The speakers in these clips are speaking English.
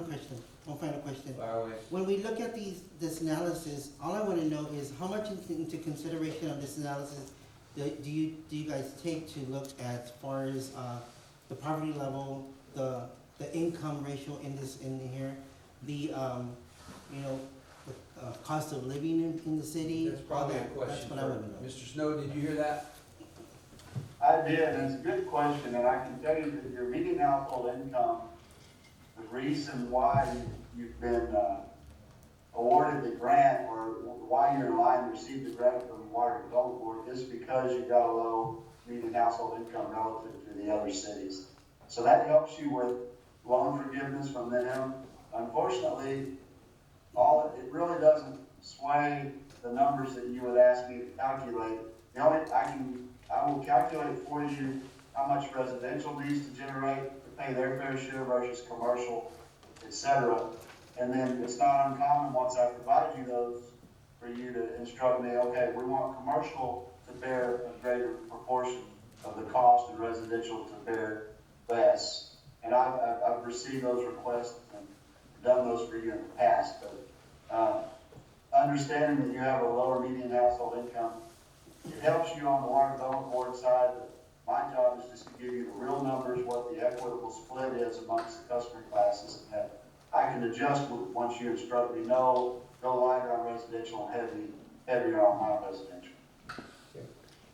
one final question. Fire away. When we look at this analysis, all I wanna know is how much into consideration of this analysis do you guys take to look at as far as, the poverty level, the income ratio in here, the, the cost of living in the city? That's probably a all that. question That's what I wanna know. for Mr. Snow, did you hear that? I did, and it's a good question, and I can tell you that your median household income, the reason why you've been awarded the grant, or why you're in line to receive the grant from the Water Development Board, is because you've got a low median household income relative to the other cities. So that helps you with loan forgiveness from them. Unfortunately, it really doesn't sway the numbers that you would ask me to calculate. The only, I will calculate for you how much residential needs to generate to pay their fair share versus commercial, et cetera. And then it's not uncommon, once I provide you those, for you to instruct me, okay, we want commercial to bear a greater proportion of the cost and residential to bear less. And I've received those requests and done those for you in the past. But understanding that you have a lower median household income, it helps you on the Water Development Board side. My job is just to give you the real numbers, what the equitable split is amongst the customer classes, and that I can adjust once you instruct me, no, go lighter on residential and heavier on non-residential.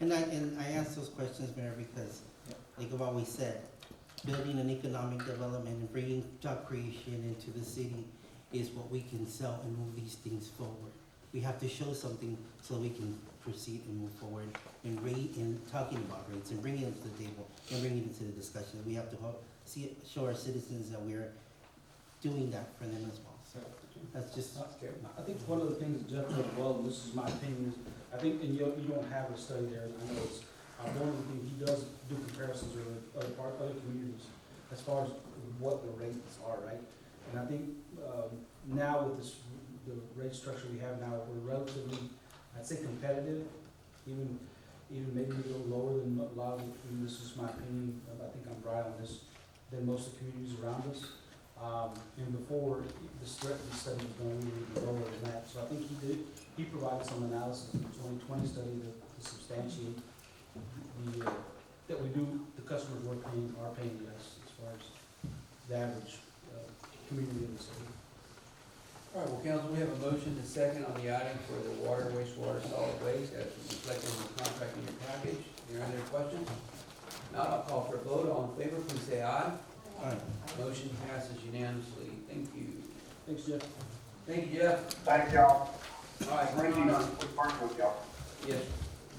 And I ask those questions, Mayor, because like I've always said, building an economic development and bringing job creation into the city is what we can sell and move these things forward. We have to show something so we can proceed and move forward in talking about rates and bringing them to the table and bringing it to the discussion. We have to show our citizens that we're doing that for them as well. So that's just. I think one of the things that Jeff does well, and this is my opinion, is I think, and you don't have a study there, and I know it's, one of the things he does do comparisons with other communities as far as what the rates are, right? And I think, now with the rate structure we have now, we're relatively, I'd say competitive, even maybe a little lower than a lot of, and this is my opinion, I think I'm right on this, than most of the communities around us. And before, the study was going even lower than that. So I think he provided some analysis in the 2020 study to substantiate that we do, the customers are paying less as far as the average community in the city. All right, well, council, we have a motion and second on the item for the water, wastewater, solid waste, as reflected in the contract in your package. Are there any questions? Not, I'll call for a vote. All in favor, please say aye. Alright. Motion passes unanimously. Thank you. Thanks, Jeff. Thank you, Jeff. Thank y'all. All right, Thank going you. on. Quick part with y'all. Yes,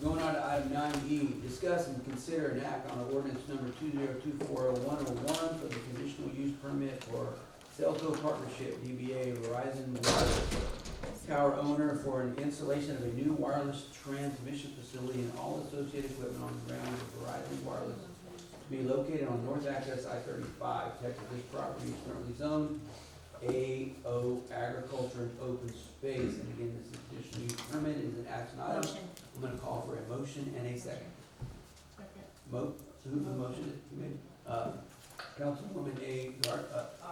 going on to item 9E, discuss and consider an act on ordinance number 2024-0101 for the conditional use permit for Cellco Partnership, DBA Verizon Wireless Tower owner for an installation of a new wireless transmission facility and all associated equipment on the grounds of Verizon Wireless to be located on North Access I-35. Texas, this property is currently zoned AO Agriculture and Open Space. And again, this conditional use permit is an action item. Motion. I'm gonna call for a motion and a second. So who's the motion that you made? Councilwoman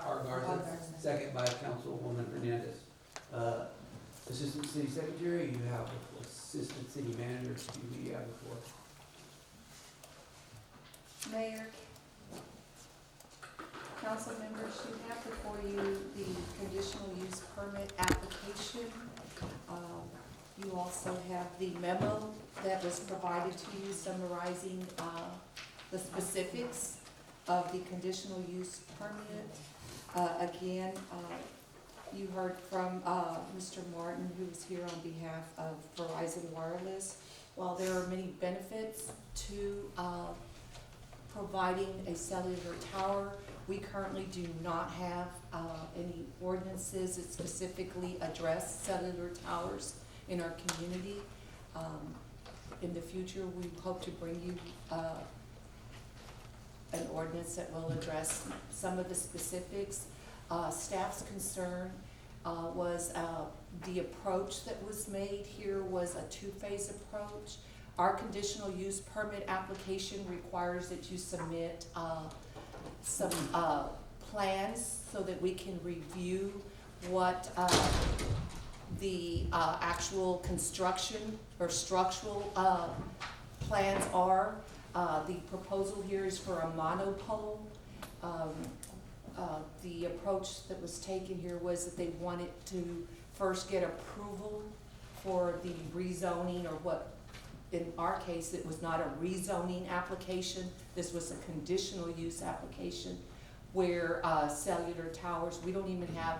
R. Garza, second by Councilwoman Hernandez. Assistant City Secretary, you have Assistant City Manager, who you have before. Mayor, council members, you have before you the conditional use permit application. You also have the memo that was provided to you summarizing the specifics of the conditional use permit. Again, you heard from Mr. Martin, who is here on behalf of Verizon Wireless. While there are many benefits to providing a cellular tower, we currently do not have any ordinances that specifically address cellular towers in our community. In the future, we hope to bring you an ordinance that will address some of the specifics. Staff's concern was the approach that was made here was a two-phase approach. Our conditional use permit application requires that you submit some plans so that we can review what the actual construction or structural plans are. The proposal here is for a monopole. The approach that was taken here was that they wanted to first get approval for the rezoning, or what, in our case, it was not a rezoning application. This was a conditional use application where cellular towers, we don't even have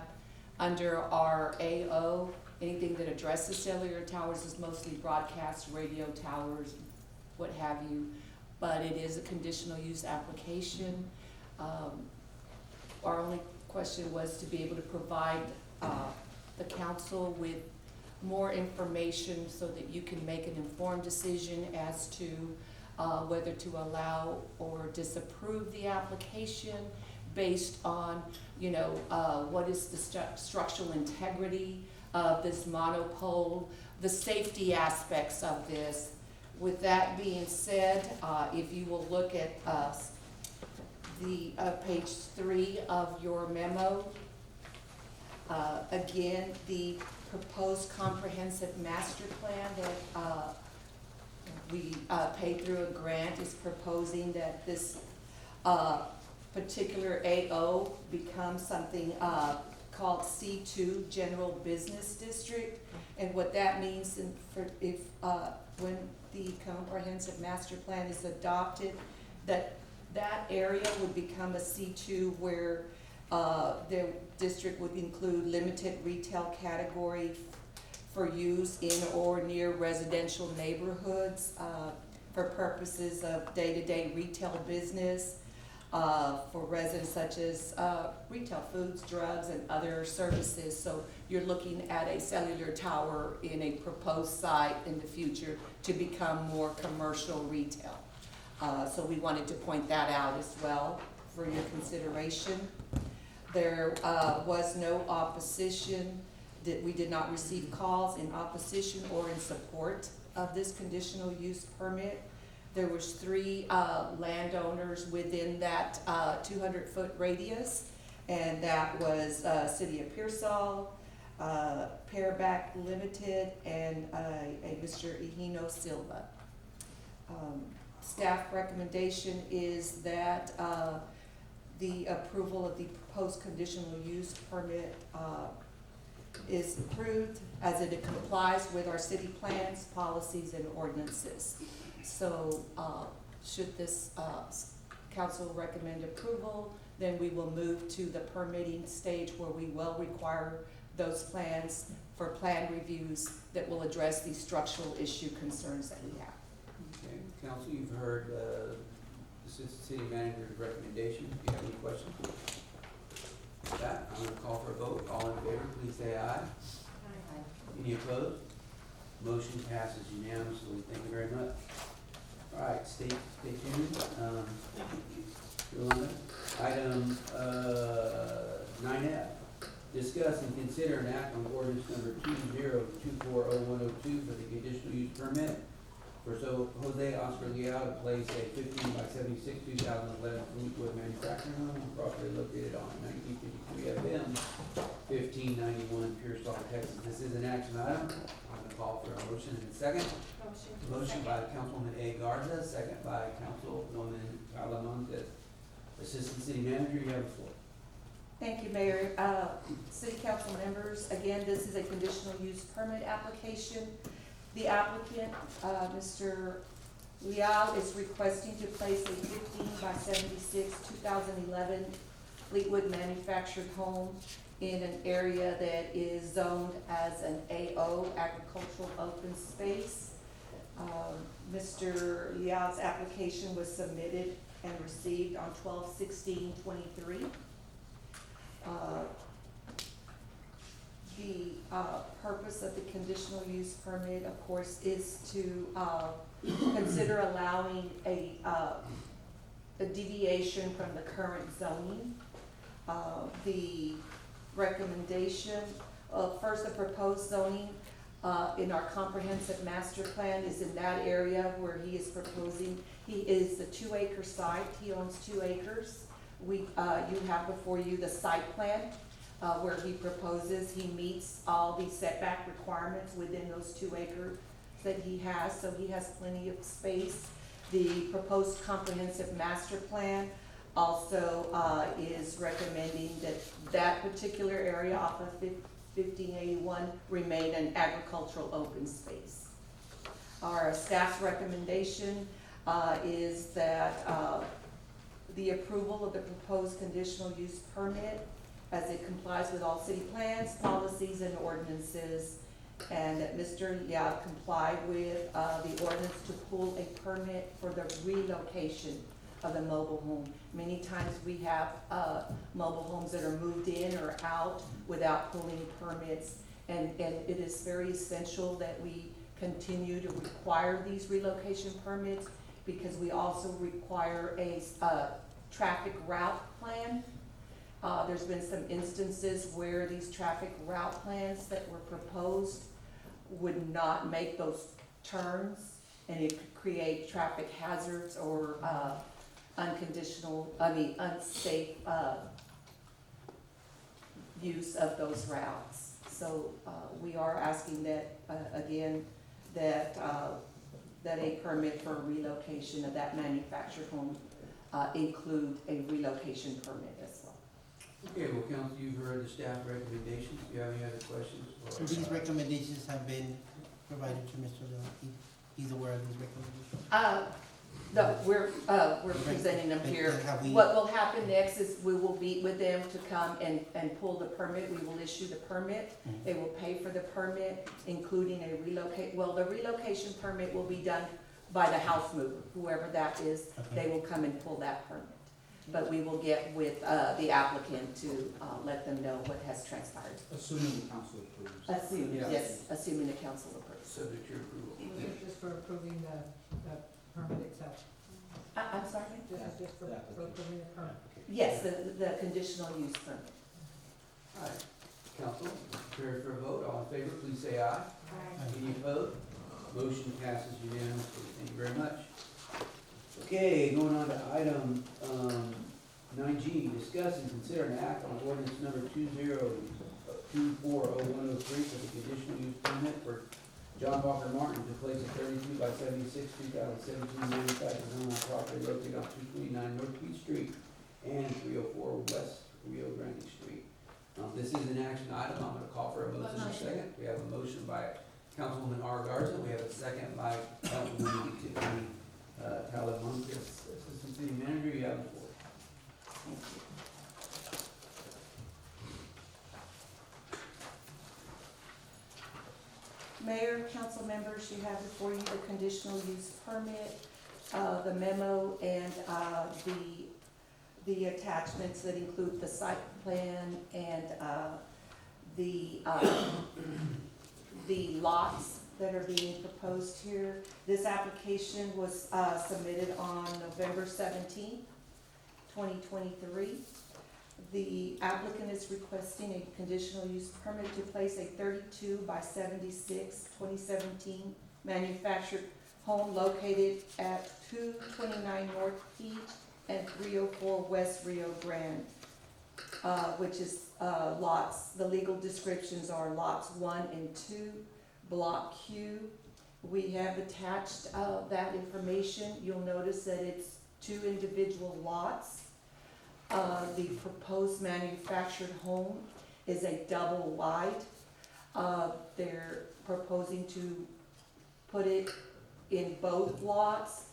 under our AO anything that addresses cellular towers. Is mostly broadcast radio towers, what have you, but it is a conditional use application. Our only question was to be able to provide the council with more information so that you can make an informed decision as to whether to allow or disapprove the application based on, you know, what is the structural integrity of this monopole, the safety aspects of this. With that being said, if you will look at the page 3 of your memo, again, the proposed comprehensive master plan that we paid through a grant is proposing that this particular AO becomes something called C2, General Business District. And what that means when the comprehensive master plan is adopted, that area would become a C2 where the district would include limited retail category for use in or near residential neighborhoods for purposes of day-to-day retail business for residents such as retail foods, drugs, and other services. So you're looking at a cellular tower in a proposed site in the future to become more commercial retail. So we wanted to point that out as well for your consideration. There was no opposition. We did not receive calls in opposition or in support of this conditional use permit. There was 3 landowners within that 200-foot radius, and that was City of Pearsall, Pearback Limited, and a Mr. Ehino Silva. Staff recommendation is that the approval of the proposed conditional use permit is approved as it complies with our city plans, policies, and ordinances. So should this council recommend approval, then we will move to the permitting stage where we will require those plans for plan reviews that will address the structural issue concerns that we have. Okay, council, you've heard the assistant city manager's recommendation. Do you have any questions? With that, I'm gonna call for a vote. All in favor, please say aye. Any opposed? Motion passes unanimously. Thank you very much. All right, stay tuned. Yolanda, item 9F, discuss and consider an act on ordinance number 20240102 for the conditional use permit for Jose Oscar Leal to place a 15 by 76 2011 Fleetwood manufacturing home on property located on 1953 FM 1591 in Pearsall, Texas. This is an action item. I'm going to call for a motion in a second. Motion by Councilwoman A. Garza, second by Councilwoman Carla Montes. Assistant City Manager, you have the floor. Thank you, Mayor. City Council members, again, this is a conditional use permit application. The applicant, Mr. Leal, is requesting to place a 15 by 76 2011 Fleetwood manufactured home in an area that is zoned as an AO, agricultural open space. Mr. Leal's application was submitted and received on 12/16/23. The purpose of the conditional use permit, of course, is to consider allowing a deviation from the current zoning. The recommendation of first, the proposed zoning in our comprehensive master plan is in that area where he is proposing. He is a 2-acre site. He owns 2 acres. you have before you the site plan, where he proposes, he meets all the setback requirements within those 2 acres that he has, so he has plenty of space. The proposed comprehensive master plan also, is recommending that that particular area off of 1581 remain an agricultural open space. Our staff's recommendation, is that, the approval of the proposed conditional use permit as it complies with all city plans, policies, and ordinances, and that Mr. Liao comply with the ordinance to pull a permit for the relocation of the mobile home. Many times we have mobile homes that are moved in or out without pulling permits, and it is very essential that we continue to require these relocation permits, because we also require a traffic route plan. There's been some instances where these traffic route plans that were proposed would not make those turns, and it could create traffic hazards or unsafe use of those routes. So we are asking that, again, that a permit for relocation of that manufactured home include a relocation permit as well. Okay, well, council, you've heard the staff recommendations. Do you have any other questions? So these recommendations have been provided to Mr. Leon. He's aware of these recommendations. No, we're presenting them here. And have we- What will happen next is we will meet with them to come and pull the permit. We will issue the permit. Mhm. They will pay for the permit, including a the relocation permit will be done by the house mover, whoever that is. Okay. They will come and pull that permit. But we will get with the applicant to let them know what has transpired. Assuming the council approves. Assuming the council approves. Subject to your approval. Was it just for approving the permit itself? I'm sorry? This is just for approving the permit? Yes, the conditional use permit. All right, council, prepared for a vote. All in favor, please say aye. Any opposed? Motion passes unanimously. Thank you very much. Okay, going on to item 9G, discuss and consider an act on ordinance number 20240103 for the conditional use permit for John Walker Martin to place a 32 by 76 2017 manufactured home on property located on 229 North Beach Street and 304 West Rio Grande Street. This is an action item. I'm gonna call for a motion in a second. We have a motion by Councilwoman R. Garza. We have a second by Councilwoman Tiffany Talamontes. Assistant City Manager, you have the floor. Thank you. Mayor, council members, you have before you the conditional use permit, the memo, and the attachments that include the site plan and the lots that are being proposed here. This application was submitted on November 17th, 2023. The applicant is requesting a conditional use permit to place a 32 by 76 2017 manufactured home located at 229 North Peach and 304 West Rio Grande, which is lots, the legal descriptions are lots 1 and 2, Block Q. We have attached that information. You'll notice that it's 2 individual lots. The proposed manufactured home is a double wide. They're proposing to put it in both lots.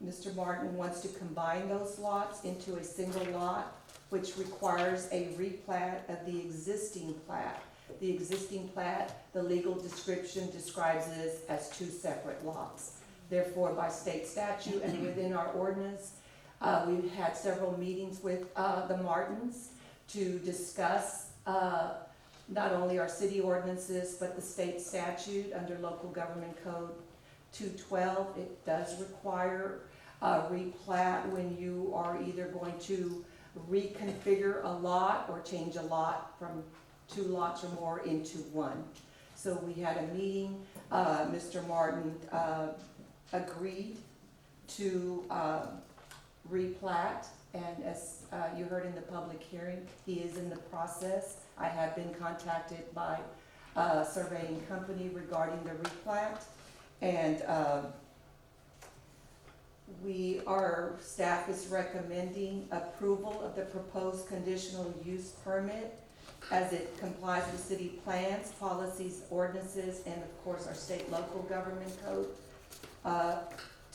Mr. Martin wants to combine those lots into a single lot, which requires a replat of the existing plat. The existing plat, the legal description describes it as 2 separate lots. Therefore, by state statute and within our ordinance, we've had several meetings with the Martins to discuss not only our city ordinances, but the state statute under local government code 212. It does require a replat when you are either going to reconfigure a lot or change a lot from 2 lots or more into 1. So we had a meeting. Mr. Martin agreed to replat And as you heard in the public hearing, he is in the process. I have been contacted by a surveying company regarding the replat. And our staff is recommending approval of the proposed conditional use permit as it complies with city plans, policies, ordinances, and of course, our state local government code,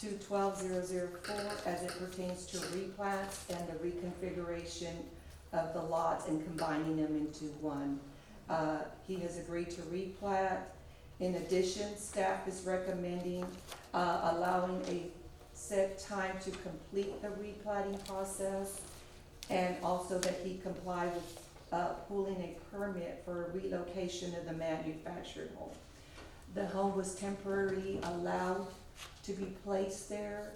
212004, as it pertains to replats and the reconfiguration of the lots and combining them into one. He has agreed to replat. In addition, staff is recommending allowing a set time to complete the replatting process, and also that he comply with pulling a permit for relocation of the manufactured home. The home was temporarily allowed to be placed there,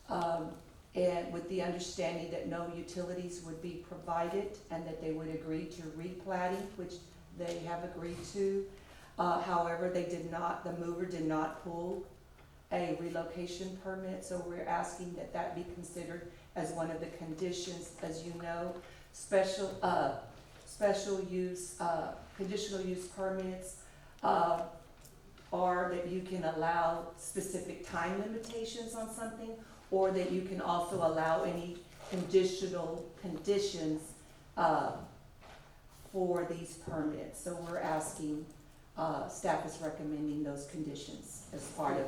and with the understanding that no utilities would be provided and that they would agree to replatting, which they have agreed to. However, the mover did not pull a relocation permit, so we're asking that that be considered as one of the conditions. As you know, special use, conditional use permits, are that you can allow specific time limitations on something, or that you can also allow any conditional conditions, for these permits. So we're asking, staff is recommending those conditions as part of.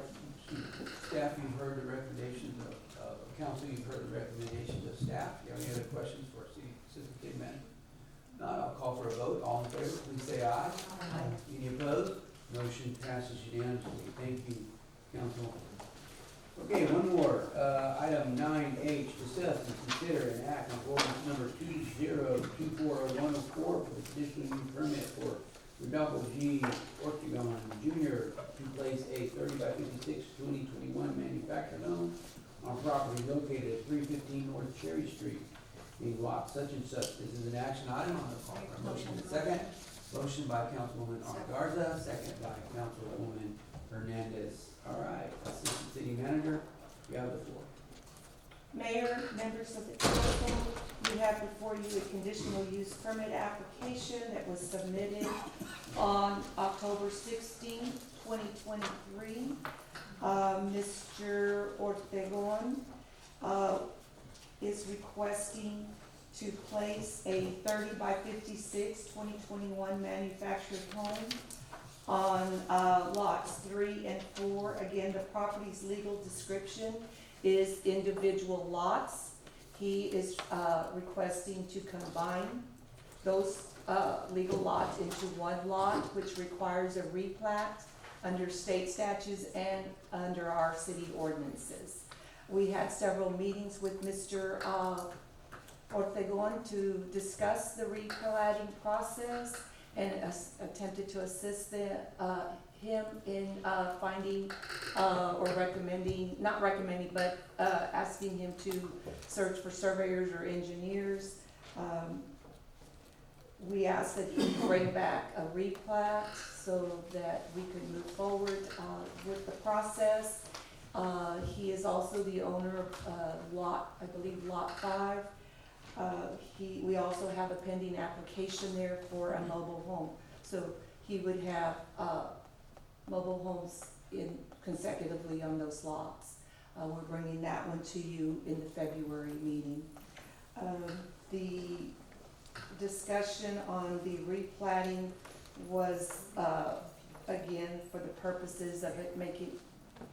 Staff, you've heard the recommendations of council, you've heard the recommendations of staff. Do you have any other questions for city city manager? Not, I'll call for a vote. All in favor, please say aye. Aye. Any opposed? Motion passes unanimously. Thank you, council. Okay, one more. Item 9H, discuss and consider an act on ordinance number 20240104 for the conditional use permit for Rodolfo G. Ortegon Jr. to place a 30 by 56 2021 manufactured home on property located at 315 North Cherry Street in lot such and such. This is an action item on the call for a motion. Second, motion by Councilwoman Garza, second by Councilwoman Hernandez. All right, Assistant City Manager, you have the floor. Mayor, members of the council, you have before you a conditional use permit application that was submitted on October 16, 2023. Mr. Ortegon is requesting to place a 30 by 56 2021 manufactured home on lots 3 and 4. Again, the property's legal description is individual lots. He is requesting to combine those legal lots into one lot, which requires a replat under state statutes and under our city ordinances. We had several meetings with Mr. Ortegon to discuss the replatting process and attempted to assist him in finding or recommending, not recommending, but asking him to search for surveyors or engineers. We asked that he bring back a replat so that we could move forward with the process. He is also the owner of lot, I believe lot 5. We also have a pending application there for a mobile home. So he would have mobile homes consecutively on those lots. We're bringing that one to you in the February meeting. The discussion on the replatting was, again, for the purposes of it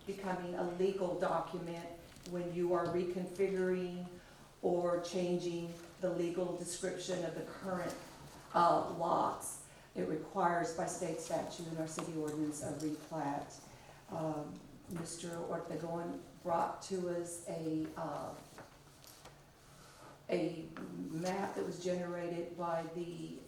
becoming a legal document when you are reconfiguring or changing the legal description of the current lots. It requires by state statute and our city ordinance a replat. Mr. Ortegon brought to us a map that was generated by the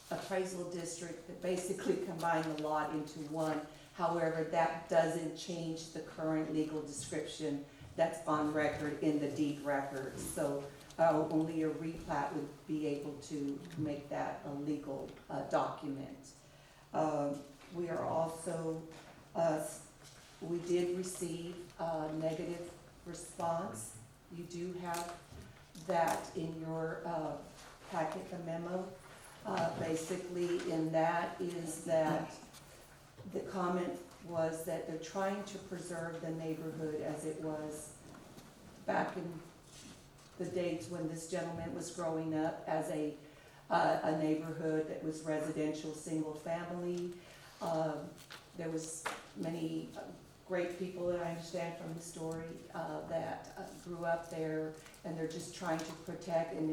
appraisal district that basically combined the lot into one. However, that doesn't change the current legal description that's on record in the deed records. So only a replat would be able to make that a legal document. We are also, we did receive a negative response You do have that in your packet, the memo. Basically, in that is that the comment was that they're trying to preserve the neighborhood as it was back in the dates when this gentleman was growing up, as a neighborhood that was residential, single family. There was many great people that I understand from the story that grew up there, and they're just trying to protect and